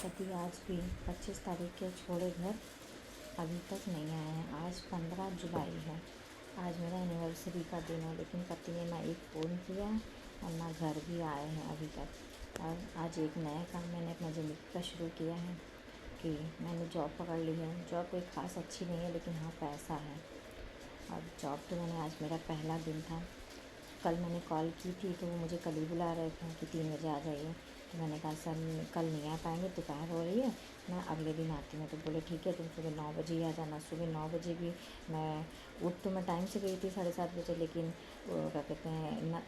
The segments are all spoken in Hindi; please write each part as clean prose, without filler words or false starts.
पति आज भी 25 तारीख के छोड़े घर अभी तक नहीं आए हैं। आज 15 जुलाई है। आज मेरा एनिवर्सरी का दिन है, लेकिन पति ने ना एक फ़ोन किया और ना घर भी आए हैं अभी तक। और आज एक नया काम मैंने अपना ज़िंदगी का शुरू किया है कि मैंने जॉब पकड़ ली है। जॉब कोई ख़ास अच्छी नहीं है, लेकिन हाँ पैसा है। और जॉब तो मैंने आज मेरा पहला दिन था। कल मैंने कॉल की थी तो वो मुझे कल ही बुला रहे थे कि 3 बजे आ जाइए। तो मैंने कहा सर कल नहीं आ पाएंगे, दोपहर हो रही है, मैं अगले दिन आती हूँ। तो बोले ठीक है, तुम सुबह 9 बजे ही आ जाना। सुबह 9 बजे भी मैं उठ तो मैं टाइम से गई थी 7:30 बजे, लेकिन वो क्या कहते हैं ना,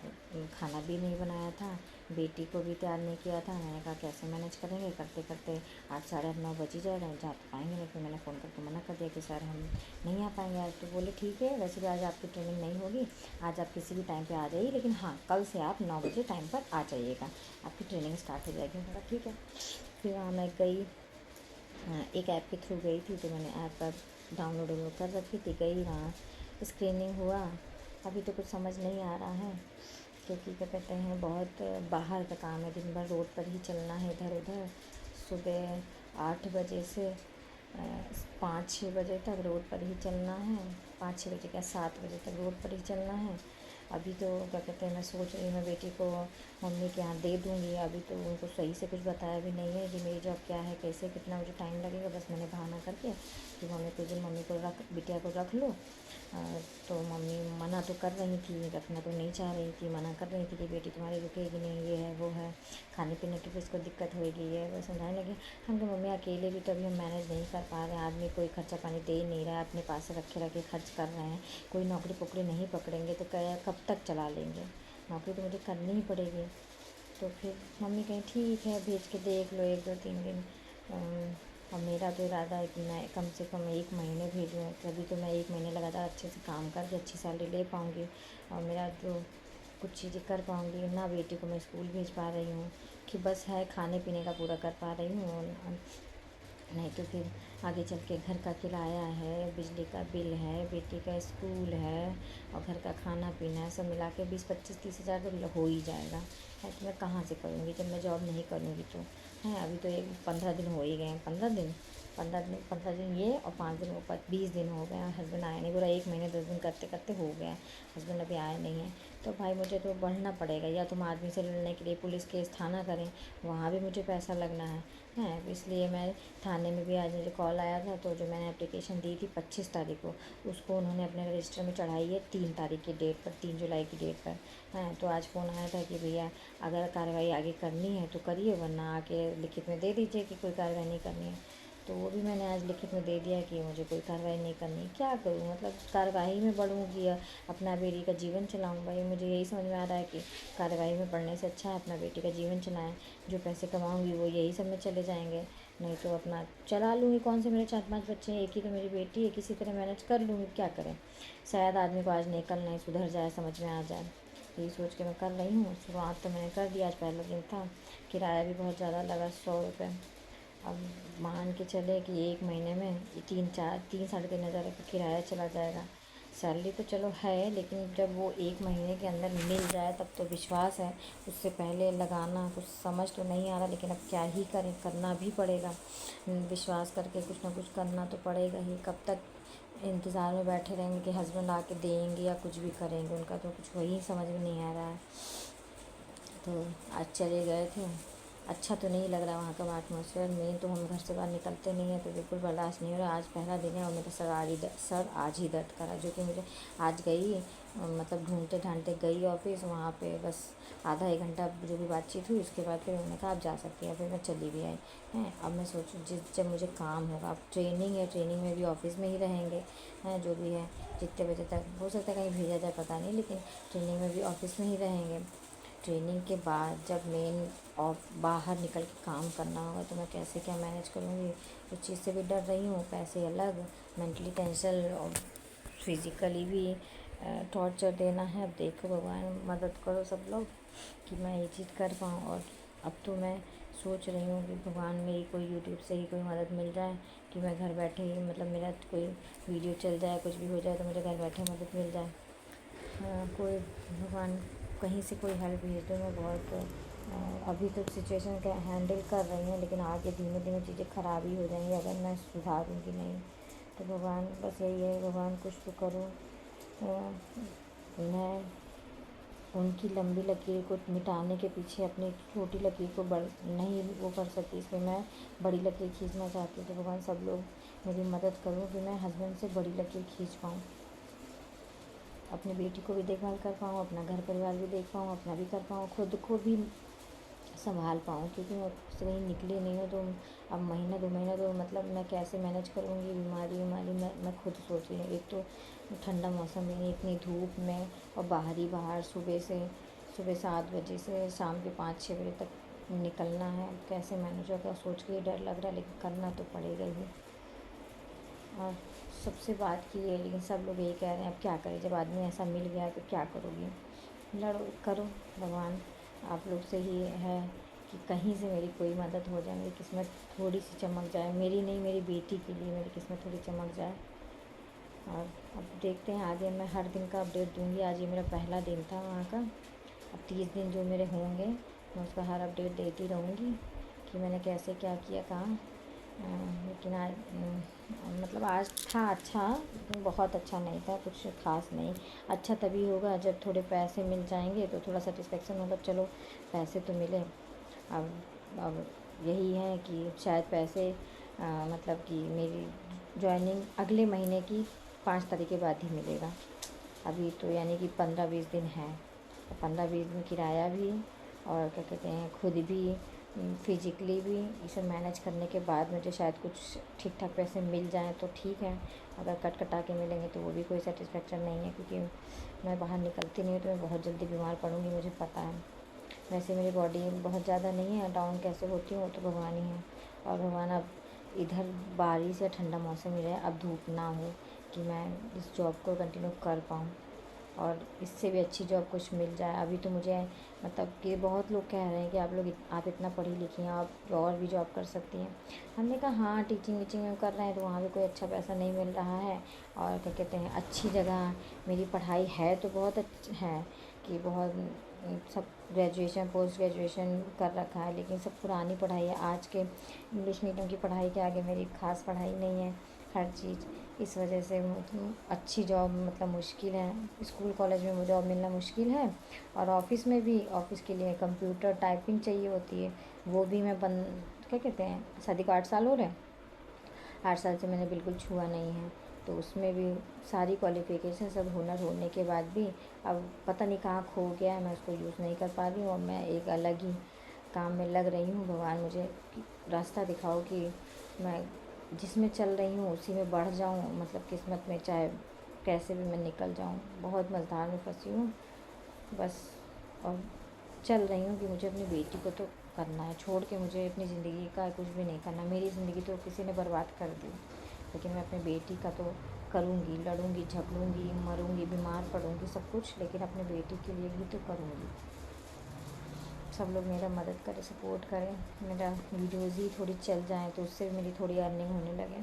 खाना भी नहीं बनाया था, बेटी को भी तैयार नहीं किया था। मैंने कहा कैसे मैनेज करेंगे, करते करते 8 साढ़े 8 9 बज ही जाएगा, जा तो पाएंगे नहीं। फिर मैंने फ़ोन करके मना कर दिया कि सर हम नहीं आ पाएंगे आज। तो बोले ठीक है, वैसे भी आज आपकी ट्रेनिंग नहीं होगी, आज आप किसी भी टाइम पे आ जाइए, लेकिन हाँ कल से आप 9 बजे टाइम पर आ जाइएगा, आपकी ट्रेनिंग स्टार्ट हो जाएगी। मैंने कहा ठीक है। फिर वहाँ मैं गई, एक ऐप के थ्रू गई थी, तो मैंने ऐप पर डाउनलोड कर रखी थी। गई वहाँ, स्क्रीनिंग हुआ। अभी तो कुछ समझ नहीं आ रहा है, क्योंकि क्या कहते हैं बहुत बाहर का काम है, दिन भर रोड पर ही चलना है इधर उधर। सुबह 8 बजे से 5-6 बजे तक रोड पर ही चलना है। 5-6 बजे क्या 7 बजे तक रोड पर ही चलना है। अभी तो क्या कहते हैं, मैं सोच रही हूँ मैं बेटी को मम्मी के यहाँ दे दूँगी। अभी तो उनको सही से कुछ बताया भी नहीं है कि मेरी जॉब क्या है, कैसे कितना मुझे टाइम लगेगा। बस मैंने बहाना करके कि मम्मी कुछ दिन मम्मी को बिटिया को रख लो। तो मम्मी मना तो कर रही थी, रखना तो नहीं चाह रही थी, मना कर रही थी कि बेटी तुम्हारी रुकेगी नहीं, ये है वो है, खाने पीने की भी इसको दिक्कत होगी। ये वो समझाने लगे। हम तो मम्मी अकेले भी तो अभी हम मैनेज नहीं कर पा रहे हैं, आदमी कोई खर्चा पानी दे ही नहीं रहा है, अपने पास रखे रखे खर्च कर रहे हैं। कोई नौकरी पोकरी नहीं पकड़ेंगे तो क्या कब तक चला लेंगे, नौकरी तो मुझे करनी ही पड़ेगी। तो फिर मम्मी कहीं ठीक है, भेज के देख लो 1-2-3 दिन। और मेरा तो इरादा है कि मैं कम से कम 1 महीने भेजूँ, तभी तो मैं 1 महीने लगातार अच्छे से काम करके अच्छी सैलरी ले पाऊँगी और मेरा जो कुछ चीज़ें कर पाऊँगी। ना बेटी को मैं स्कूल भेज पा रही हूँ कि बस है खाने पीने का पूरा कर पा रही हूँ, और नहीं तो फिर आगे चल के घर का किराया है, बिजली का बिल है, बेटी का स्कूल है और घर का खाना पीना है, सब मिला के 20-25-30 हज़ार तो हो ही जाएगा। है तो मैं कहाँ से करूँगी जब मैं जॉब नहीं करूँगी तो। है अभी तो 15 दिन हो ही गए हैं, 15 दिन ये और 5 दिन ऊपर 20 दिन हो गए हैं। हस्बैंड आए नहीं, पूरा 1 महीने 10 दिन करते करते हो गया, हस्बैंड अभी आए नहीं हैं। तो भाई मुझे तो बढ़ना पड़ेगा, या तुम आदमी से लड़ने के लिए पुलिस केस थाना करें, वहाँ भी मुझे पैसा लगना है। इसलिए मैं थाने में भी आज मुझे कॉल आया था। तो जो मैंने एप्लीकेशन दी थी 25 तारीख को, उसको उन्होंने अपने रजिस्टर में चढ़ाई है 3 तारीख की डेट पर, 3 जुलाई की डेट पर। तो आज फ़ोन आया था कि भैया अगर कार्रवाई आगे करनी है तो करिए, वरना आके लिखित में दे दीजिए कि कोई कार्रवाई नहीं करनी है। तो वो भी मैंने आज लिखित में दे दिया कि मुझे कोई कार्रवाई नहीं करनी। क्या करूँ, मतलब कार्रवाई में बढ़ूँगी या अपना बेटी का जीवन चलाऊँ? भाई मुझे यही समझ में आ रहा है कि कार्रवाई में बढ़ने से अच्छा है अपना बेटी का जीवन चलाएँ। जो पैसे कमाऊँगी वो यही सब में चले जाएंगे, नहीं तो अपना चला लूँगी। कौन से मेरे 4-5 बच्चे हैं, एक ही तो मेरी बेटी है, किसी तरह मैनेज कर लूँगी। क्या करें, शायद आदमी को आज नहीं कल नहीं सुधर जाए, समझ में आ जाए। यही सोच के मैं कर रही हूँ। शुरुआत तो मैंने कर दिया, आज पहला दिन था। किराया भी बहुत ज़्यादा लगा, 100 रुपये। अब मान के चले कि 1 महीने में 3-3 साढ़े 3 हज़ार का किराया चला जाएगा। सैलरी तो चलो है, लेकिन जब वो 1 महीने के अंदर मिल जाए तब तो विश्वास है। उससे पहले लगाना कुछ समझ तो नहीं आ रहा, लेकिन अब क्या ही करें, करना भी पड़ेगा। विश्वास करके कुछ ना कुछ करना तो पड़ेगा ही। कब तक इंतज़ार में बैठे रहेंगे कि हस्बैंड आके देंगे या कुछ भी करेंगे, उनका तो कुछ वही समझ में नहीं आ रहा है। तो आज चले गए थे, अच्छा तो नहीं लग रहा वहाँ का एटमॉस्फेयर। मेन तो हम घर से बाहर निकलते नहीं हैं तो बिल्कुल बर्दाश्त नहीं हो रहा। आज पहला दिन है और मेरा सर आज ही दर्द करा, जो कि मुझे आज गई, मतलब ढूंढते ढांढते गई ऑफिस। वहाँ पे बस आधा 1 घंटा जो भी बातचीत हुई, उसके बाद फिर उन्होंने कहा आप जा सकती हैं, फिर मैं चली भी आई। हैं अब मैं सोचूँ जब मुझे काम होगा, अब ट्रेनिंग है, ट्रेनिंग में भी ऑफिस में ही रहेंगे, हैं जो भी है, जितने बजे तक हो सकता है कहीं भेजा जाए पता नहीं, लेकिन ट्रेनिंग में भी ऑफिस में ही रहेंगे। ट्रेनिंग के बाद जब मेन और बाहर निकल के काम करना होगा तो मैं कैसे क्या मैनेज करूँगी, उस चीज़ से भी डर रही हूँ। पैसे अलग, मेंटली टेंशन और फिज़िकली भी टॉर्चर देना है। अब देखो भगवान मदद करो सब लोग कि मैं ये चीज़ कर पाऊँ। और अब तो मैं सोच रही हूँ कि भगवान मेरी कोई यूट्यूब से ही कोई मदद मिल जाए कि मैं घर बैठे ही, मतलब मेरा कोई वीडियो चल जाए, कुछ भी हो जाए तो मुझे घर बैठे मदद मिल जाए। कोई भगवान कहीं से कोई हेल्प भेज दो, मैं बहुत अभी तो सिचुएशन का हैंडल कर रही हूँ, लेकिन आगे धीमे धीमे चीज़ें ख़राब ही हो जाएंगी अगर मैं सुधारूँगी नहीं। तो भगवान बस यही है, भगवान कुछ तो करो। मैं उनकी लंबी लकीर को मिटाने के पीछे अपनी छोटी लकीर को नहीं वो कर सकती, इसलिए मैं बड़ी लकीर खींचना चाहती हूँ। तो भगवान सब लोग मेरी मदद करो कि मैं हस्बैंड से बड़ी लकीर खींच पाऊँ, अपनी बेटी को भी देखभाल कर पाऊँ, अपना घर परिवार भी देख पाऊँ, अपना भी कर पाऊँ, खुद को भी संभाल पाऊँ। क्योंकि मैं उससे कहीं निकली नहीं हूँ, तो अब महीना 2 महीना तो मतलब मैं कैसे मैनेज करूँगी। बीमारी मैं खुद सोच रही हूँ। एक तो ठंडा मौसम में इतनी धूप में, और बाहर सुबह 7 बजे से शाम के 5-6 बजे तक निकलना है। कैसे मैनेज होगा सोच के ही डर लग रहा है, लेकिन करना तो पड़ेगा ही। और सबसे बात की है, लेकिन सब लोग यही कह रहे हैं अब क्या करें, जब आदमी ऐसा मिल गया तो क्या करोगी। लड़ो करो, भगवान आप लोग से ही है कि कहीं से मेरी कोई मदद हो जाए, मेरी किस्मत थोड़ी सी चमक जाए, मेरी नहीं मेरी बेटी के लिए मेरी किस्मत थोड़ी चमक जाए। और अब देखते हैं आगे, मैं हर दिन का अपडेट दूँगी। आज ये मेरा पहला दिन था वहाँ का, अब 30 दिन जो मेरे होंगे मैं उसका हर अपडेट देती रहूँगी कि मैंने कैसे क्या किया कहाँ। लेकिन आज मतलब आज था अच्छा, लेकिन बहुत अच्छा नहीं था, कुछ ख़ास नहीं। अच्छा तभी होगा जब थोड़े पैसे मिल जाएंगे तो थोड़ा सेटिस्फेक्शन होगा, चलो पैसे तो मिले। अब यही है कि शायद पैसे मतलब कि मेरी जॉइनिंग अगले महीने की 5 तारीख के बाद ही मिलेगा। अभी तो यानी कि 15-20 दिन है, 15-20 दिन किराया भी और क्या कहते हैं खुद भी फिजिकली भी इसे मैनेज करने के बाद मुझे शायद कुछ ठीक ठाक पैसे मिल जाएं तो ठीक है। अगर कट कटा के मिलेंगे तो वो भी कोई सेटिस्फेक्शन नहीं है, क्योंकि मैं बाहर निकलती नहीं हूँ तो मैं बहुत जल्दी बीमार पड़ूँगी, मुझे पता है। वैसे मेरी बॉडी बहुत ज़्यादा नहीं है, डाउन कैसे होती हूँ तो भगवान ही है। और भगवान अब इधर बारिश या ठंडा मौसम ही रहे, अब धूप ना हो, कि मैं इस जॉब को कंटिन्यू कर पाऊँ और इससे भी अच्छी जॉब कुछ मिल जाए। अभी तो मुझे मतलब कि बहुत लोग कह रहे हैं कि आप इतना पढ़ी लिखी हैं, आप और भी जॉब कर सकती हैं। हमने कहा हाँ, टीचिंग वीचिंग में कर रहे हैं तो वहाँ भी कोई अच्छा पैसा नहीं मिल रहा है, और क्या कहते हैं अच्छी जगह मेरी पढ़ाई है तो बहुत है कि बहुत सब ग्रेजुएशन पोस्ट ग्रेजुएशन कर रखा है, लेकिन सब पुरानी पढ़ाई है। आज के इंग्लिश मीडियम की पढ़ाई के आगे मेरी ख़ास पढ़ाई नहीं है हर चीज़। इस वजह से अच्छी जॉब मतलब मुश्किल है, स्कूल कॉलेज में मुझे जॉब मिलना मुश्किल है। और ऑफ़िस में भी, ऑफ़िस के लिए कंप्यूटर टाइपिंग चाहिए होती है, वो भी मैं क्या कहते हैं शादी को 8 साल हो रहे हैं, 8 साल से मैंने बिल्कुल छुआ नहीं है। तो उसमें भी सारी क्वालिफ़िकेशन सब हुनर होने के बाद भी अब पता नहीं कहाँ खो गया है, मैं उसको यूज़ नहीं कर पा रही हूँ और मैं एक अलग ही काम में लग रही हूँ। भगवान मुझे रास्ता दिखाओ कि मैं जिसमें चल रही हूँ उसी में बढ़ जाऊँ, मतलब किस्मत में चाहे कैसे भी मैं निकल जाऊँ। बहुत मझधार में फंसी हूँ बस, और चल रही हूँ कि मुझे अपनी बेटी को तो करना है, छोड़ के मुझे अपनी ज़िंदगी का कुछ भी नहीं करना। मेरी ज़िंदगी तो किसी ने बर्बाद कर दी, लेकिन मैं अपनी बेटी का तो करूँगी, लड़ूँगी, झगड़ूँगी, मरूँगी, बीमार पड़ूँगी, सब कुछ, लेकिन अपनी बेटी के लिए भी तो करूँगी। सब लोग मेरा मदद करें, सपोर्ट करें, मेरा वीडियोज़ ही थोड़ी चल जाएँ तो उससे भी मेरी थोड़ी अर्निंग होने लगे।